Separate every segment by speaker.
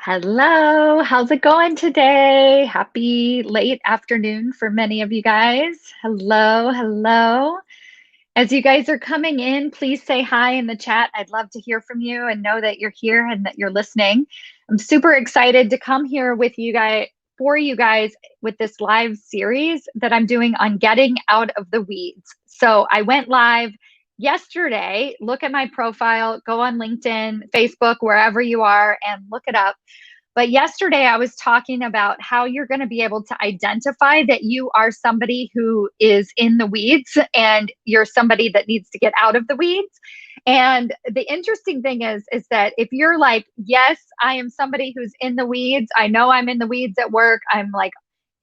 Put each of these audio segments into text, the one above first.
Speaker 1: Hello, how's it going today? Happy late afternoon for many of you guys. Hello, hello. As you guys are coming in, please say hi in the chat. I'd love to hear from you and know that you're here and that you're listening. I'm super excited to come here with you guys for you guys with this live series that I'm doing on getting out of the weeds. So I went live yesterday. Look at my profile, go on LinkedIn, Facebook, wherever you are, and look it up. But yesterday I was talking about how you're going to be able to identify that you are somebody who is in the weeds and you're somebody that needs to get out of the weeds. And the interesting thing is that if you're like, yes, I am somebody who's in the weeds. I know I'm in the weeds at work. I'm like,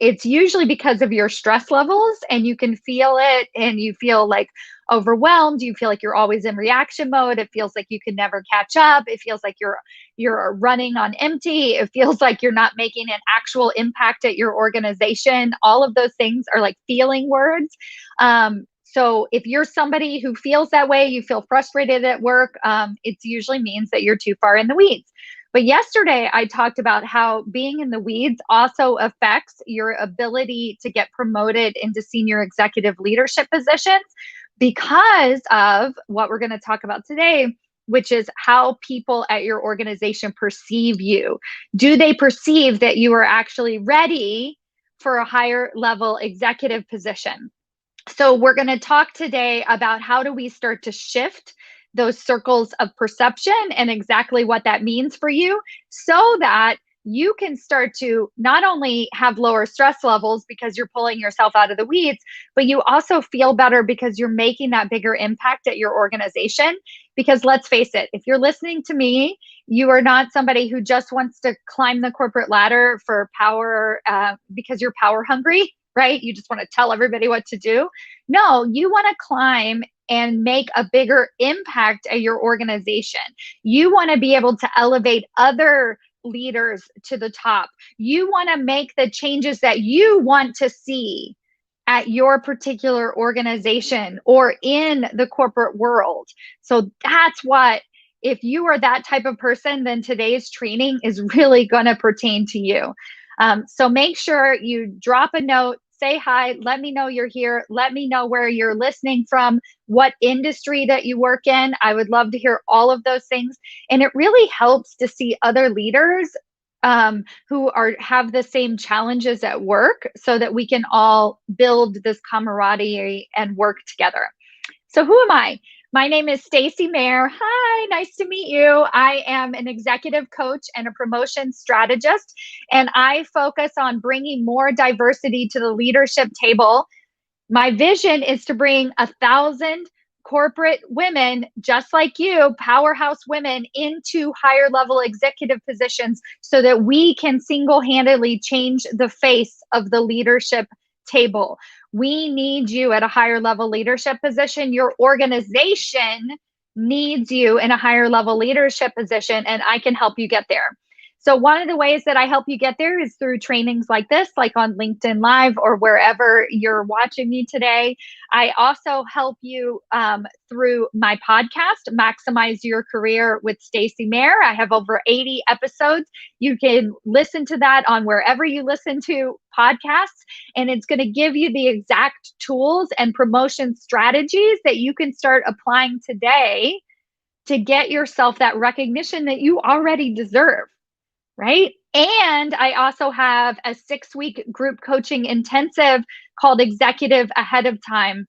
Speaker 1: it's usually because of your stress levels and you can feel it and you feel like overwhelmed. You feel like you're always in reaction mode. It feels like you can never catch up. It feels like you're running on empty. It feels like you're not making an actual impact at your organization. All of those things are like feeling words. So if you're somebody who feels that way, you feel frustrated at work, it usually means that you're too far in the weeds. But yesterday, I talked about how being in the weeds also affects your ability to get promoted into senior executive leadership positions because of what we're going to talk about today, which is how people at your organization perceive you. Do they perceive that you are actually ready for a higher level executive position? So we're going to talk today about how do we start to shift those circles of perception and exactly what that means for you so that you can start to not only have lower stress levels because you're pulling yourself out of the weeds, but you also feel better because you're making that bigger impact at your organization. Because let's face it, if you're listening to me, you are not somebody who just wants to climb the corporate ladder for power because you're power hungry, right? You just want to tell everybody what to do. No, you want to climb and make a bigger impact at your organization. You want to be able to elevate other leaders to the top. You want to make the changes that you want to see at your particular organization or in the corporate world. So that's what, if you are that type of person, then today's training is really going to pertain to you. So make sure you drop a note, say hi, let me know you're here, let me know where you're listening from, what industry that you work in. I would love to hear all of those things. And it really helps to see other leaders who have the same challenges at work so that we can all build this camaraderie and work together. So who am I? My name is Stacy Mayer. Hi, nice to meet you. I am an executive coach and a promotion strategist, and I focus on bringing more diversity to the leadership table. My vision is to bring 1,000 corporate women just like you, powerhouse women, into higher level executive positions so that we can single-handedly change the face of the leadership table. We need you at a higher level leadership position. Your organization needs you in a higher level leadership position, and I can help you get there. So one of the ways that I help you get there is through trainings like this, like on LinkedIn Live or wherever you're watching me today. I also help you through my podcast, Maximize Your Career with Stacy Mayer. I have over 80 episodes. You can listen to that on wherever you listen to podcasts, and it's going to give you the exact tools and promotion strategies that you can start applying today to get yourself that recognition that you already deserve. Right? And I also have a 6-week group coaching intensive called Executive Ahead of Time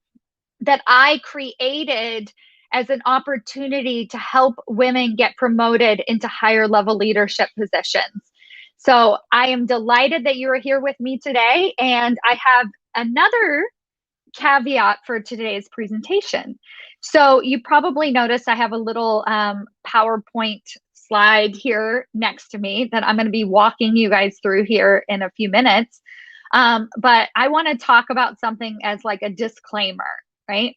Speaker 1: that I created as an opportunity to help women get promoted into higher level leadership positions. So I am delighted that you are here with me today. And I have another caveat for today's presentation. So you probably noticed I have a little PowerPoint slide here next to me that I'm going to be walking you guys through here in a few minutes. But I want to talk about something as like a disclaimer, right?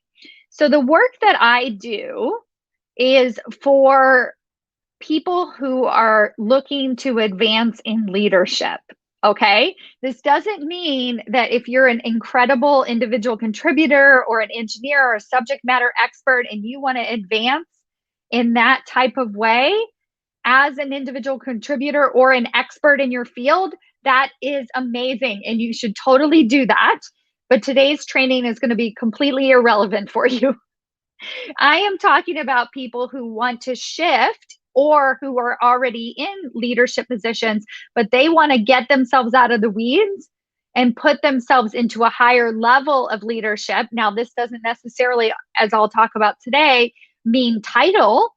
Speaker 1: So the work that I do is for people who are looking to advance in leadership. Okay. This doesn't mean that if you're an incredible individual contributor or an engineer or a subject matter expert and you want to advance in that type of way, as an individual contributor or an expert in your field, that is amazing. And you should totally do that. But today's training is going to be completely irrelevant for you. I am talking about people who want to shift or who are already in leadership positions, but they want to get themselves out of the weeds and put themselves into a higher level of leadership. Now, this doesn't necessarily, as I'll talk about today, mean title.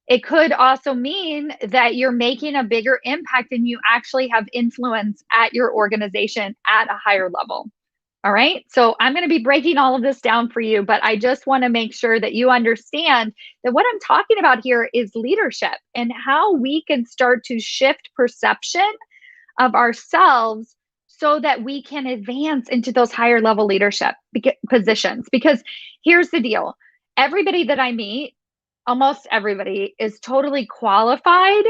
Speaker 1: It could also mean that you're making a bigger impact and you actually have influence at your organization at a higher level. All right. So I'm going to be breaking all of this down for you, but I just want to make sure that you understand that what I'm talking about here is leadership and how we can start to shift perception of ourselves so that we can advance into those higher level leadership positions. Because here's the deal. Everybody that I meet, almost everybody, is totally qualified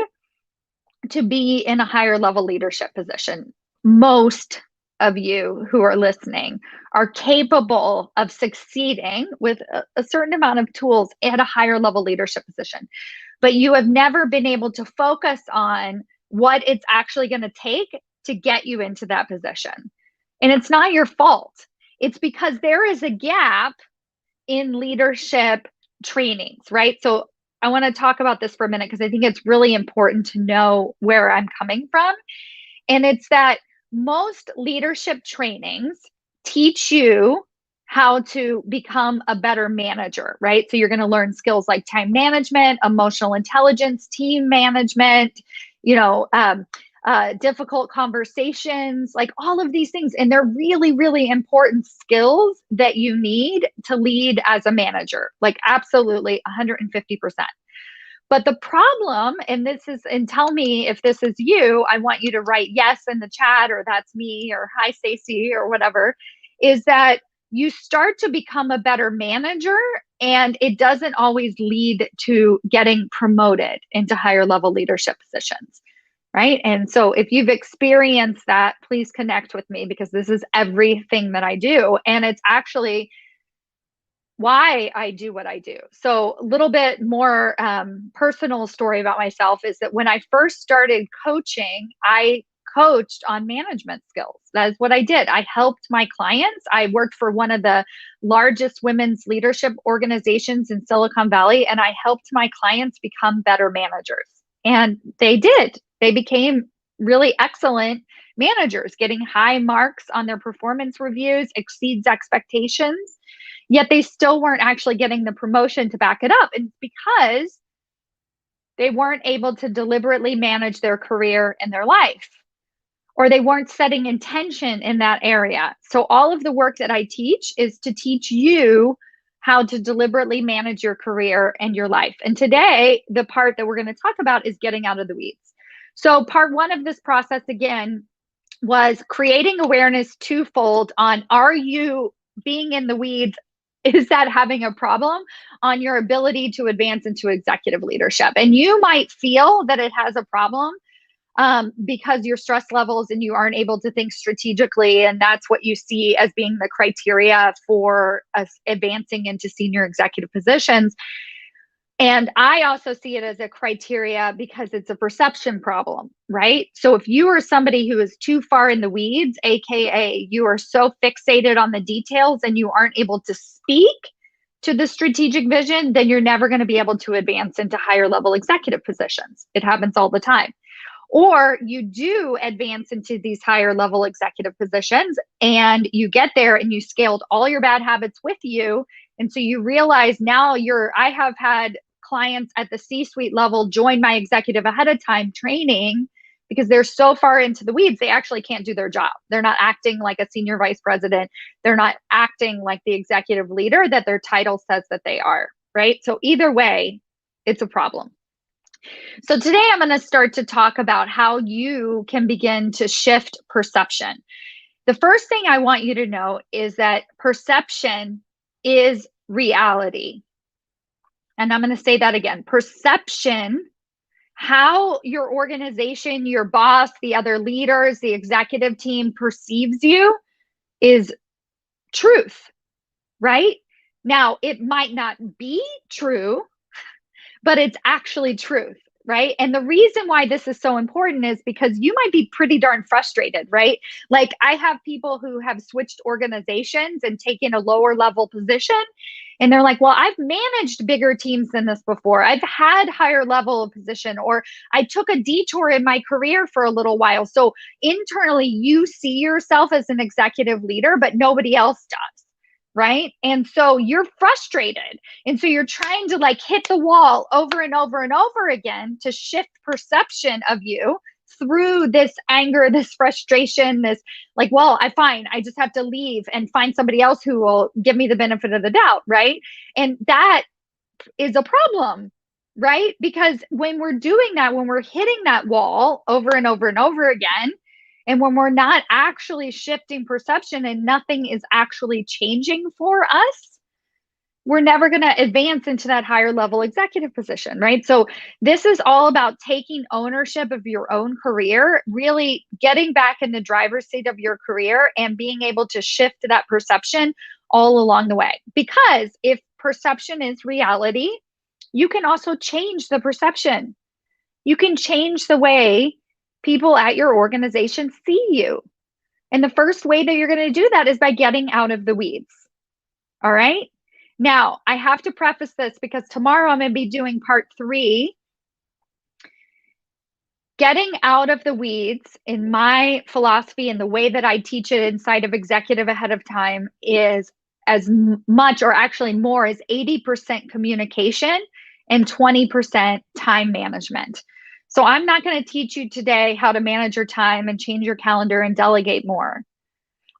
Speaker 1: to be in a higher level leadership position. Most of you who are listening are capable of succeeding with a certain amount of tools at a higher level leadership position. But you have never been able to focus on what it's actually going to take to get you into that position. And it's not your fault. It's because there is a gap in leadership trainings, right? So I want to talk about this for a minute because I think it's really important to know where I'm coming from. And it's that most leadership trainings teach you how to become a better manager, right? So you're going to learn skills like time management, emotional intelligence, team management, difficult conversations, like all of these things. And they're really, really important skills that you need to lead as a manager, like absolutely 150%. But the problem, and tell me if this is you, I want you to write yes in the chat, or that's me, or hi, Stacey, or whatever, is that you start to become a better manager and it doesn't always lead to getting promoted into higher level leadership positions, right? And so if you've experienced that, please connect with me because this is everything that I do. And it's actually why I do what I do. So a little bit more personal story about myself is that when I first started coaching, I coached on management skills. That's what I did. I helped my clients. I worked for one of the largest women's leadership organizations in Silicon Valley, and I helped my clients become better managers. And they did. They became really excellent managers, getting high marks on their performance reviews, exceeds expectations. Yet they still weren't actually getting the promotion to back it up. And because they weren't able to deliberately manage their career and their life, or they weren't setting intention in that area. So all of the work that I teach is to teach you how to deliberately manage your career and your life. And today, the part that we're going to talk about is getting out of the weeds. So part one of this process, again, was creating awareness twofold on, are you being in the weeds? Is that having a problem on your ability to advance into executive leadership? And you might feel that it has a problem because your stress levels and you aren't able to think strategically. And that's what you see as being the criteria for us advancing into senior executive positions. And I also see it as a criteria because it's a perception problem, right? So if you are somebody who is too far in the weeds, AKA you are so fixated on the details and you aren't able to speak to the strategic vision, then you're never going to be able to advance into higher level executive positions. It happens all the time. Or you do advance into these higher level executive positions and you get there and you scaled all your bad habits with you. And so you realize now I have had clients at the C-suite level join my executive ahead of time training because they're so far into the weeds, they actually can't do their job. They're not acting like a senior vice president. They're not acting like the executive leader that their title says that they are, right? So either way, it's a problem. So today I'm going to start to talk about how you can begin to shift perception. The first thing I want you to know is that perception is reality. And I'm going to say that again. Perception, how your organization, your boss, the other leaders, the executive team perceives you is truth, right? Now, it might not be true, but it's actually truth. right? And the reason why this is so important is because you might be pretty darn frustrated, right? Like I have people who have switched organizations and taken a lower level position. And they're like, well, I've managed bigger teams than this before. I've had higher level of position, or I took a detour in my career for a little while. So internally, you see yourself as an executive leader, but nobody else does. Right. And so you're frustrated. And so you're trying to like hit the wall over and over and over again to shift perception of you through this anger, this frustration, this like, well, I just have to leave and find somebody else who will give me the benefit of the doubt. Right. And that is a problem. Right. Because when we're doing that, when we're hitting that wall over and over and over again, and when we're not actually shifting perception and nothing is actually changing for us, we're never going to advance into that higher level executive position, right? So this is all about taking ownership of your own career, really getting back in the driver's seat of your career and being able to shift that perception all along the way. Because if perception is reality, you can also change the perception. You can change the way people at your organization see you. And the first way that you're going to do that is by getting out of the weeds. All right. Now, I have to preface this because tomorrow I'm going to be doing part 3. Getting out of the weeds, in my philosophy and the way that I teach it inside of Executive Ahead of Time, is as much, or actually more, as 80% communication and 20% time management. So I'm not going to teach you today how to manage your time and change your calendar and delegate more.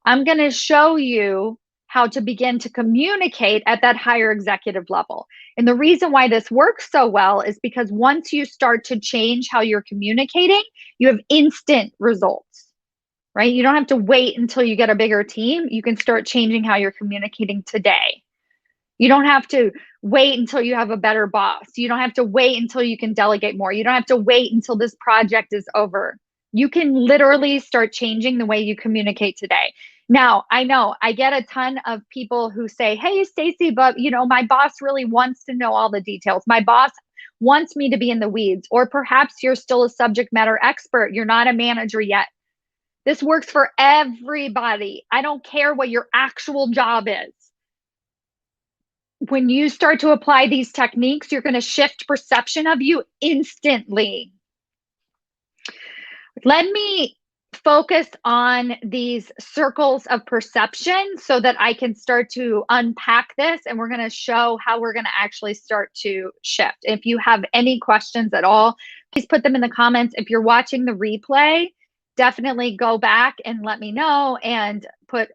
Speaker 1: I'm going to show you how to begin to communicate at that higher executive level. And the reason why this works so well is because once you start to change how you're communicating, you have instant results, right? You don't have to wait until you get a bigger team. You can start changing how you're communicating today. You don't have to wait until you have a better boss. You don't have to wait until you can delegate more. You don't have to wait until this project is over. You can literally start changing the way you communicate today. Now, I know I get a ton of people who say, hey, Stacy, but my boss really wants to know all the details. My boss wants me to be in the weeds. Or perhaps you're still a subject matter expert. You're not a manager yet. This works for everybody. I don't care what your actual job is. When you start to apply these techniques, you're going to shift perception of you instantly. Let me focus on these circles of perception so that I can start to unpack this, and we're going to show how we're going to actually start to shift. If you have any questions at all, please put them in the comments. If you're watching the replay, definitely go back and let me know and put,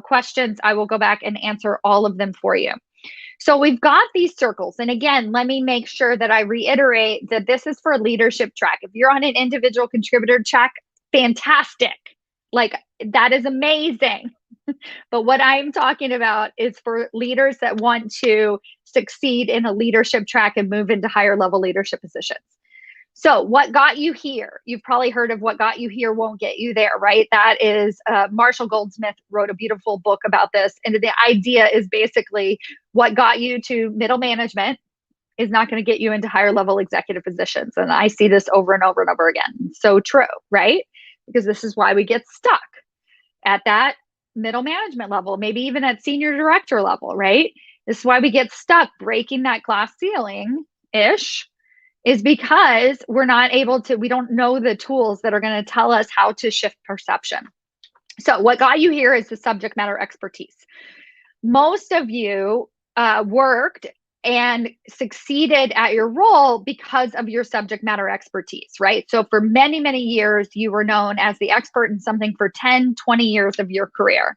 Speaker 1: questions. I will go back and answer all of them for you. So we've got these circles. And again, let me make sure that I reiterate that this is for leadership track. If you're on an individual contributor track, fantastic. Like that is amazing. But what I'm talking about is for leaders that want to succeed in a leadership track and move into higher level leadership positions. So what got you here? You've probably heard of what got you here won't get you there, right? That is Marshall Goldsmith wrote a beautiful book about this. And the idea is basically what got you to middle management is not going to get you into higher level executive positions. And I see this over and over and over again. So true, right? Because this is why we get stuck at that middle management level, maybe even at senior director level, right? This is why we get stuck breaking that glass ceiling-ish, is because we don't know the tools that are going to tell us how to shift perception. So what got you here is the subject matter expertise. Most of you worked and succeeded at your role because of your subject matter expertise, right? So for many, many years, you were known as the expert in something for 10, 20 years of your career,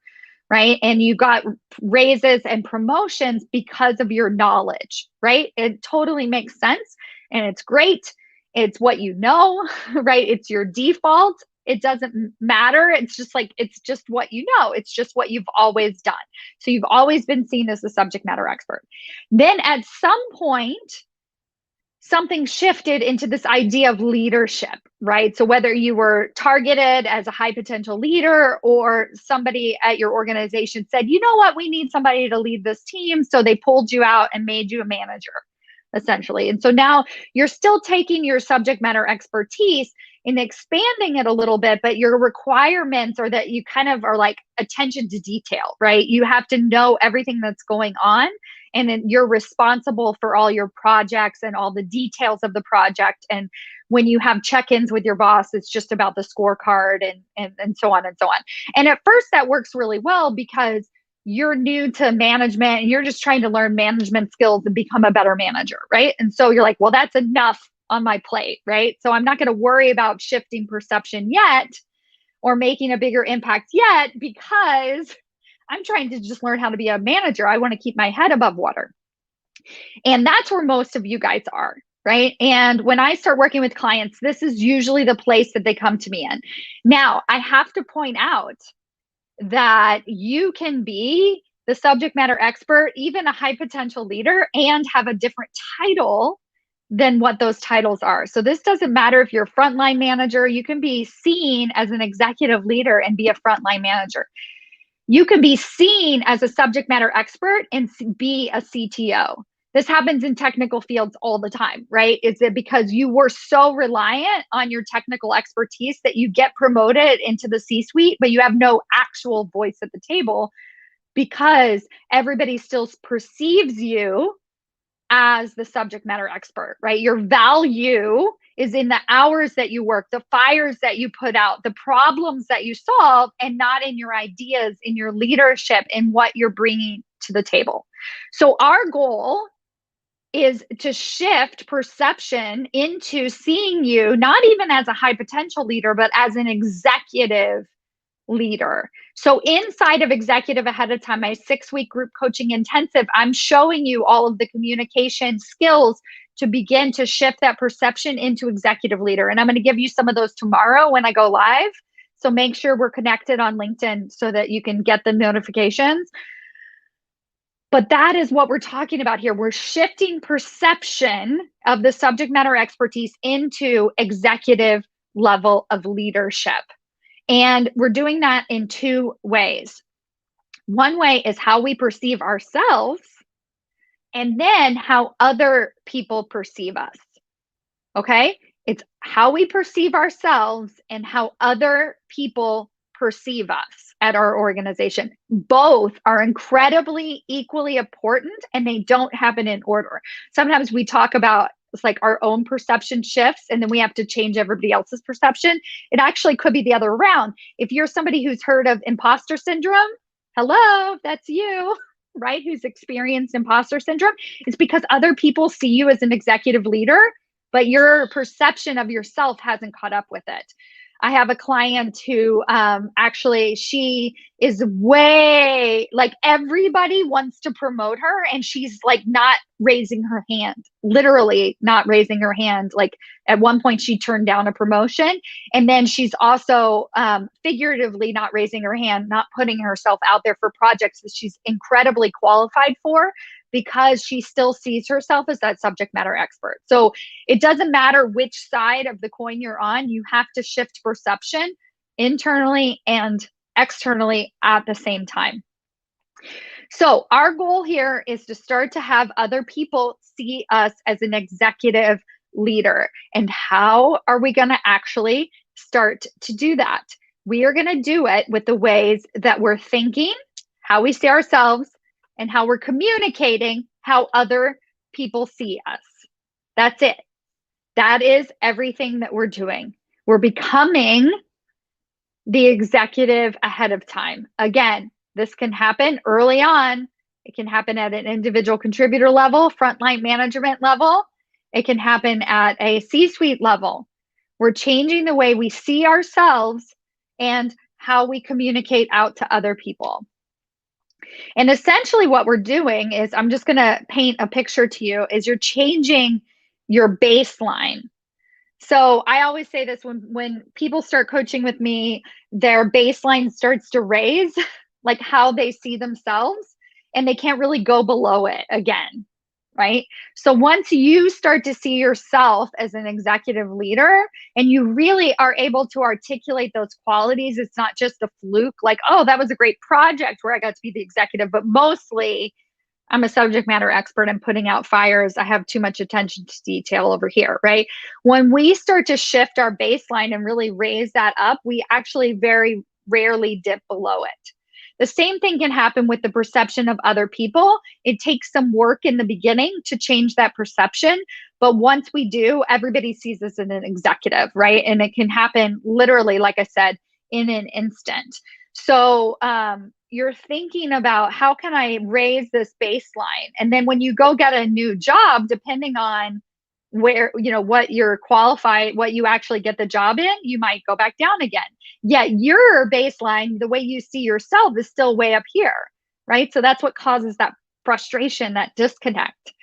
Speaker 1: right? And you got raises and promotions because of your knowledge, right? It totally makes sense. And it's great. It's what you know, right? It's your default. It doesn't matter. It's just what you know. It's just what you've always done. So you've always been seen as the subject matter expert. Then at some point, something shifted into this idea of leadership, right? So whether you were targeted as a high potential leader or somebody at your organization said, you know what, we need somebody to lead this team. So they pulled you out and made you a manager. essentially. And so now you're still taking your subject matter expertise and expanding it a little bit, but your requirements are that you kind of are like attention to detail, right? You have to know everything that's going on, and then you're responsible for all your projects and all the details of the project. And when you have check-ins with your boss, it's just about the scorecard and so on and so on. And at first that works really well because you're new to management and you're just trying to learn management skills and become a better manager, right? And so you're like, well, that's enough on my plate, right? So I'm not going to worry about shifting perception yet or making a bigger impact yet because I'm trying to just learn how to be a manager. I want to keep my head above water. And that's where most of you guys are, right? And when I start working with clients, this is usually the place that they come to me in. Now, I have to point out that you can be the subject matter expert, even a high potential leader, and have a different title than what those titles are. So this doesn't matter if you're a frontline manager, you can be seen as an executive leader and be a frontline manager. You can be seen as a subject matter expert and be a CTO. This happens in technical fields all the time, right? Is it because you were so reliant on your technical expertise that you get promoted into the C-suite, but you have no actual voice at the table because everybody still perceives you as the subject matter expert, right? Your value is in the hours that you work, the fires that you put out, the problems that you solve, and not in your ideas, in your leadership, in what you're bringing to the table. So our goal is to shift perception into seeing you not even as a high potential leader, but as an executive leader. So inside of Executive Ahead of Time, my 6-week group coaching intensive, I'm showing you all of the communication skills to begin to shift that perception into executive leader. And I'm going to give you some of those tomorrow when I go live. So make sure we're connected on LinkedIn so that you can get the notifications. But that is what we're talking about here. We're shifting perception of the subject matter expertise into executive level of leadership. And we're doing that in 2 ways. One way is how we perceive ourselves, and then how other people perceive us. Okay? It's how we perceive ourselves and how other people perceive us at our organization. Both are incredibly equally important, and they don't happen in order. Sometimes we talk about it's like our own perception shifts and then we have to change everybody else's perception. It actually could be the other around. If you're somebody who's heard of imposter syndrome, hello, that's you, right? Who's experienced imposter syndrome. It's because other people see you as an executive leader, but your perception of yourself hasn't caught up with it. I have a client who actually, she is way like everybody wants to promote her and she's like not raising her hand, literally not raising her hand. Like at one point she turned down a promotion, and then she's also figuratively not raising her hand, not putting herself out there for projects that she's incredibly qualified for, because she still sees herself as that subject matter expert. So it doesn't matter which side of the coin you're on, you have to shift perception internally and externally at the same time. So our goal here is to start to have other people see us as an executive leader. And how are we going to actually start to do that? We are going to do it with the ways that we're thinking, how we see ourselves, and how we're communicating how other people see us. That's it. That is everything that we're doing. We're becoming the executive ahead of time. Again, this can happen early on. It can happen at an individual contributor level, frontline management level. It can happen at a C-suite level. We're changing the way we see ourselves and how we communicate out to other people. And essentially what we're doing is, I'm just going to paint a picture to you, is you're changing your baseline. So I always say this, when people start coaching with me, their baseline starts to raise, like how they see themselves, and they can't really go below it again, right? So once you start to see yourself as an executive leader and you really are able to articulate those qualities, it's not just a fluke, like, oh, that was a great project where I got to be the executive, but mostly I'm a subject matter expert and putting out fires. I have too much attention to detail over here, right? When we start to shift our baseline and really raise that up, we actually very rarely dip below it. The same thing can happen with the perception of other people. It takes some work in the beginning to change that perception. But once we do, everybody sees us as an executive, right? And it can happen literally, like I said, in an instant. So you're thinking about how can I raise this baseline? And then when you go get a new job, depending on where, what you're qualified, what you actually get the job in, you might go back down again. Yet your baseline, the way you see yourself, is still way up here, right? So that's what causes that frustration, that disconnect.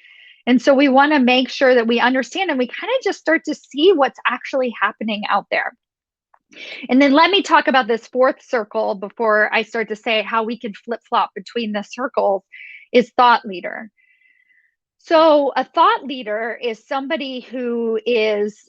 Speaker 1: And so we want to make sure that we understand and we kind of just start to see what's actually happening out there. And then let me talk about this fourth circle before I start to say how we can flip flop between the circles is thought leader. So a thought leader is somebody who is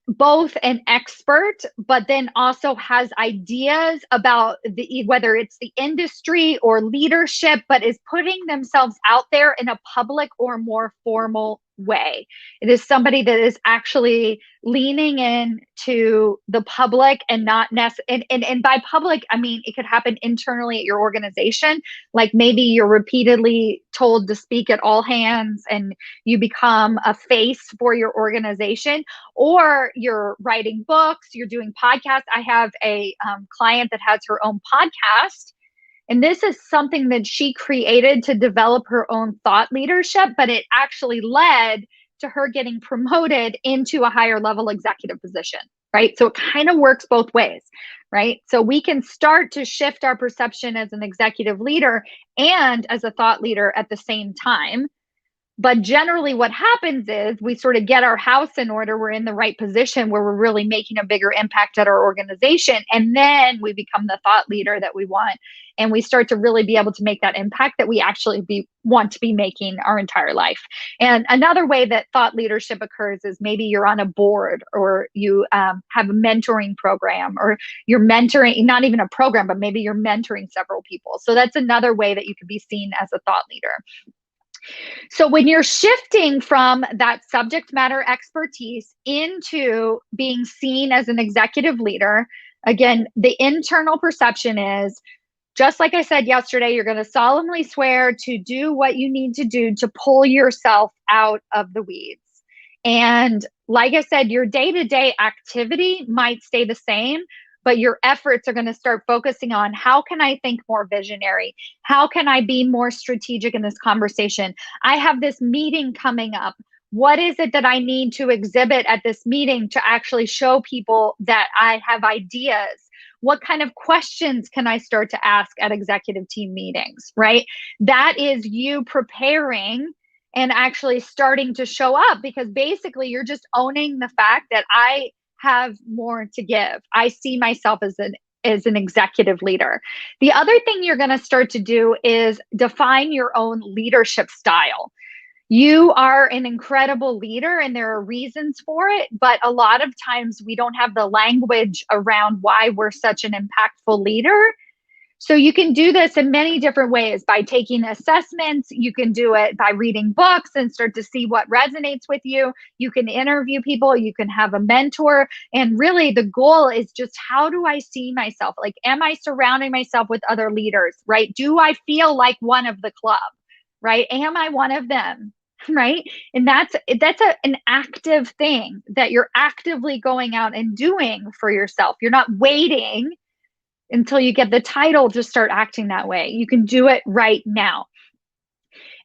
Speaker 1: both an expert, but then also has ideas about whether it's the industry or leadership, but is putting themselves out there in a public or more formal way. It is somebody that is actually leaning in to the public and not necessarily, and by public, I mean, it could happen internally at your organization. Like maybe you're repeatedly told to speak at all hands and you become a face for your organization, or you're writing books, you're doing podcasts. I have a client that has her own podcast. And this is something that she created to develop her own thought leadership, but it actually led to her getting promoted into a higher level executive position, right? So it kind of works both ways, right? So we can start to shift our perception as an executive leader and as a thought leader at the same time. But generally what happens is we sort of get our house in order. We're in the right position where we're really making a bigger impact at our organization. And then we become the thought leader that we want. And we start to really be able to make that impact that we actually want to be making our entire life. And another way that thought leadership occurs is maybe you're on a board or you have a mentoring program, or you're mentoring, not even a program, but maybe you're mentoring several people. So that's another way that you could be seen as a thought leader. So when you're shifting from that subject matter expertise into being seen as an executive leader, again, the internal perception is, just like I said yesterday, you're going to solemnly swear to do what you need to do to pull yourself out of the weeds. And like I said, your day-to-day activity might stay the same, but your efforts are going to start focusing on how can I think more visionary? How can I be more strategic in this conversation? I have this meeting coming up. What is it that I need to exhibit at this meeting to actually show people that I have ideas? What kind of questions can I start to ask at executive team meetings, right? That is you preparing and actually starting to show up, because basically you're just owning the fact that I have more to give. I see myself as an executive leader. The other thing you're going to start to do is define your own leadership style. You are an incredible leader and there are reasons for it, but a lot of times we don't have the language around why we're such an impactful leader. So you can do this in many different ways, by taking assessments. You can do it by reading books and start to see what resonates with you. You can interview people, you can have a mentor. And really the goal is just, how do I see myself? Like, am I surrounding myself with other leaders, right? Do I feel like one of the club, right? Am I one of them? Right? And that's an active thing that you're actively going out and doing for yourself. You're not waiting until you get the title to start acting that way. You can do it right now.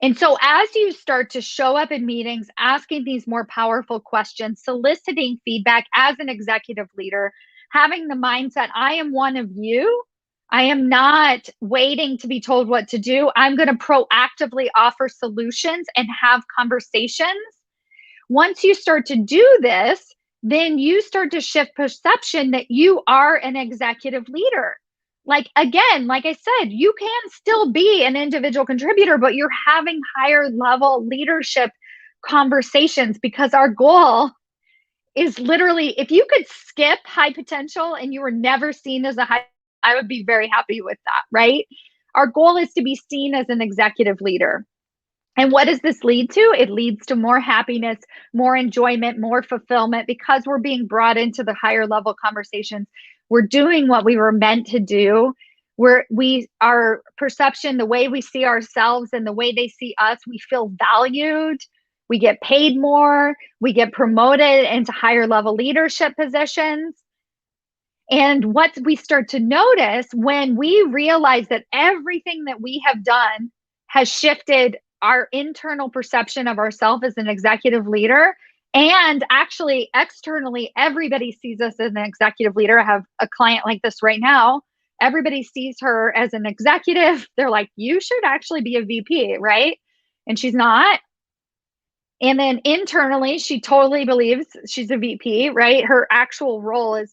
Speaker 1: And so as you start to show up in meetings, asking these more powerful questions, soliciting feedback as an executive leader, having the mindset, I am one of you. I am not waiting to be told what to do. I'm going to proactively offer solutions and have conversations. Once you start to do this, then you start to shift perception that you are an executive leader. Like, again, like I said, you can still be an individual contributor, but you're having higher level leadership conversations, because our goal is literally, if you could skip high potential and you were never seen as a high, I would be very happy with that, right? Our goal is to be seen as an executive leader. And what does this lead to? It leads to more happiness, more enjoyment, more fulfillment, because we're being brought into the higher level conversations. We're doing what we were meant to do. Our perception, the way we see ourselves and the way they see us, we feel valued. We get paid more. We get promoted into higher level leadership positions. And what we start to notice when we realize that everything that we have done has shifted our internal perception of ourselves as an executive leader, and actually externally, everybody sees us as an executive leader. I have a client like this right now. Everybody sees her as an executive. They're like, you should actually be a VP, right? And she's not. And then internally, she totally believes she's a VP, right? Her actual role is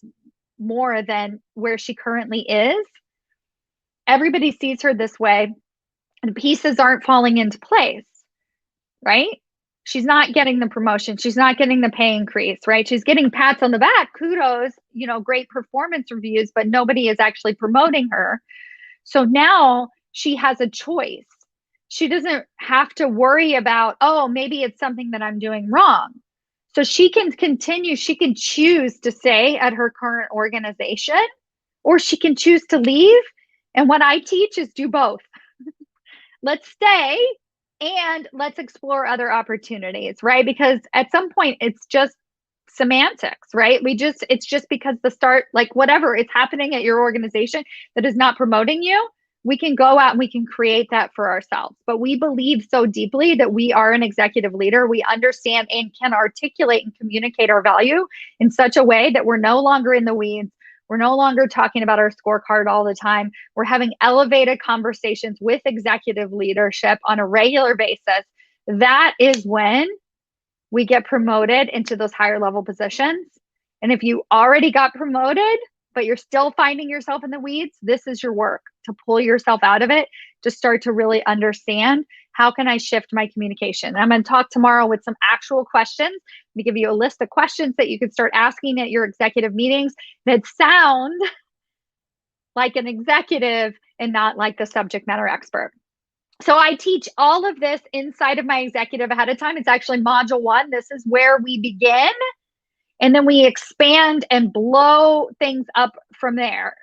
Speaker 1: more than where she currently is. Everybody sees her this way, and the pieces aren't falling into place, right? She's not getting the promotion. She's not getting the pay increase, right? She's getting pats on the back, kudos, great performance reviews, but nobody is actually promoting her. So now she has a choice. She doesn't have to worry about, oh, maybe it's something that I'm doing wrong. So she can continue, she can choose to stay at her current organization, or she can choose to leave. And what I teach is do both. Let's stay and let's explore other opportunities, right? Because at some point it's just semantics, right? It's just because the start, like whatever it's happening at your organization that is not promoting you, we can go out and we can create that for ourselves. But we believe so deeply that we are an executive leader. We understand and can articulate and communicate our value in such a way that we're no longer in the weeds. We're no longer talking about our scorecard all the time. We're having elevated conversations with executive leadership on a regular basis. That is when we get promoted into those higher level positions. And if you already got promoted, but you're still finding yourself in the weeds, this is your work to pull yourself out of it, to start to really understand, how can I shift my communication? And I'm going to talk tomorrow with some actual questions. I'm going to give you a list of questions that you can start asking at your executive meetings that sound like an executive and not like the subject matter expert. So I teach all of this inside of my executive ahead of time. It's actually module 1. This is where we begin. And then we expand and blow things up from there.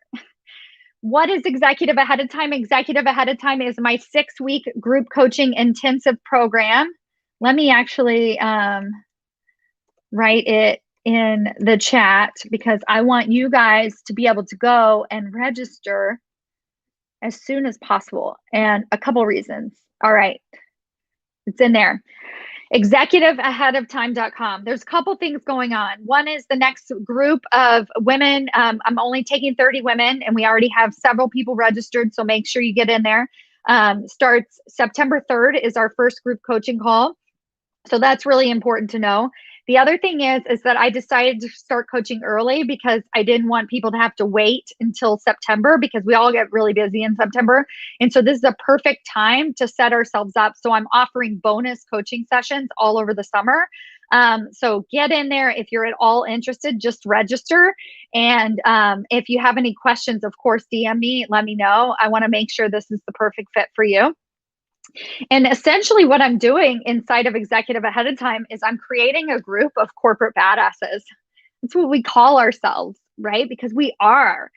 Speaker 1: What is Executive Ahead of Time? Executive Ahead of Time is my 6-week group coaching intensive program. Let me actually write it in the chat, because I want you guys to be able to go and register as soon as possible. And a couple reasons. All right. It's in there. executiveaheadoftime.com. There's a couple things going on. One is the next group of women. I'm only taking 30 women, and we already have several people registered, so make sure you get in there. Starts September 3rd is our first group coaching call. So that's really important to know. The other thing is that I decided to start coaching early because I didn't want people to have to wait until September, because we all get really busy in September. And so this is a perfect time to set ourselves up. So I'm offering bonus coaching sessions all over the summer. So get in there. If you're at all interested, just register. And if you have any questions, of course, DM me, let me know. I want to make sure this is the perfect fit for you. And essentially what I'm doing inside of Executive Ahead of Time is I'm creating a group of corporate badasses. That's what we call ourselves, right? Because we are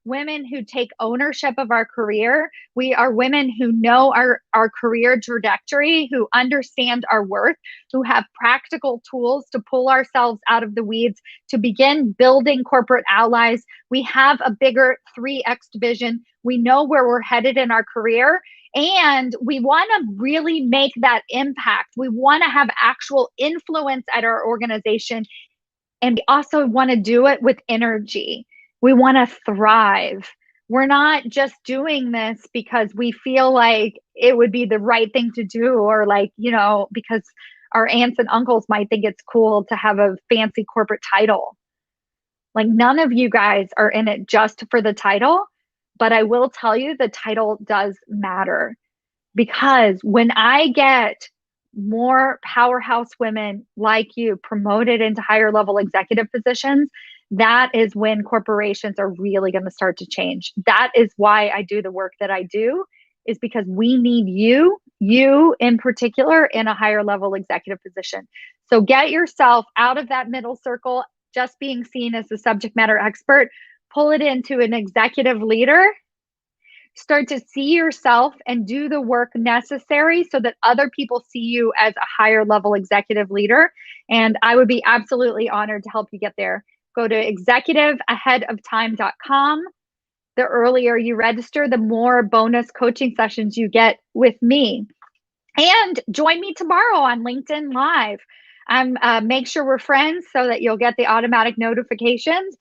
Speaker 1: women who take ownership of our career. We are women who know our career trajectory, who understand our worth, who have practical tools to pull ourselves out of the weeds, to begin building corporate allies. We have a bigger 3x vision. We know where we're headed in our career. And we want to really make that impact. We want to have actual influence at our organization. And we also want to do it with energy. We want to thrive. We're not just doing this because we feel like it would be the right thing to do, or like, because our aunts and uncles might think it's cool to have a fancy corporate title. Like, none of you guys are in it just for the title. But I will tell you, the title does matter, because when I get more powerhouse women like you promoted into higher level executive positions, that is when corporations are really going to start to change. That is why I do the work that I do, is because we need you in particular, in a higher level executive position. So get yourself out of that middle circle, just being seen as the subject matter expert, pull it into an executive leader, start to see yourself and do the work necessary so that other people see you as a higher level executive leader. And I would be absolutely honored to help you get there. Go to executiveaheadoftime.com. The earlier you register, the more bonus coaching sessions you get with me. And join me tomorrow on LinkedIn Live. Make sure we're friends so that you'll get the automatic notifications,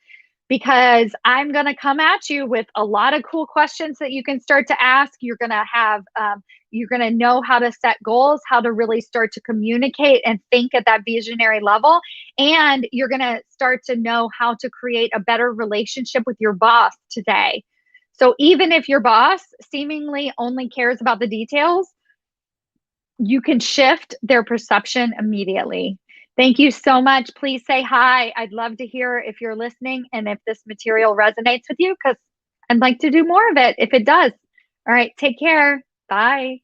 Speaker 1: because I'm going to come at you with a lot of cool questions that you can start to ask. You're going to have, you're going to know how to set goals, how to really start to communicate and think at that visionary level. And you're going to start to know how to create a better relationship with your boss today. So even if your boss seemingly only cares about the details, you can shift their perception immediately. Thank you so much. Please say hi. I'd love to hear if you're listening and if this material resonates with you, because I'd like to do more of it if it does. All right, take care. Bye.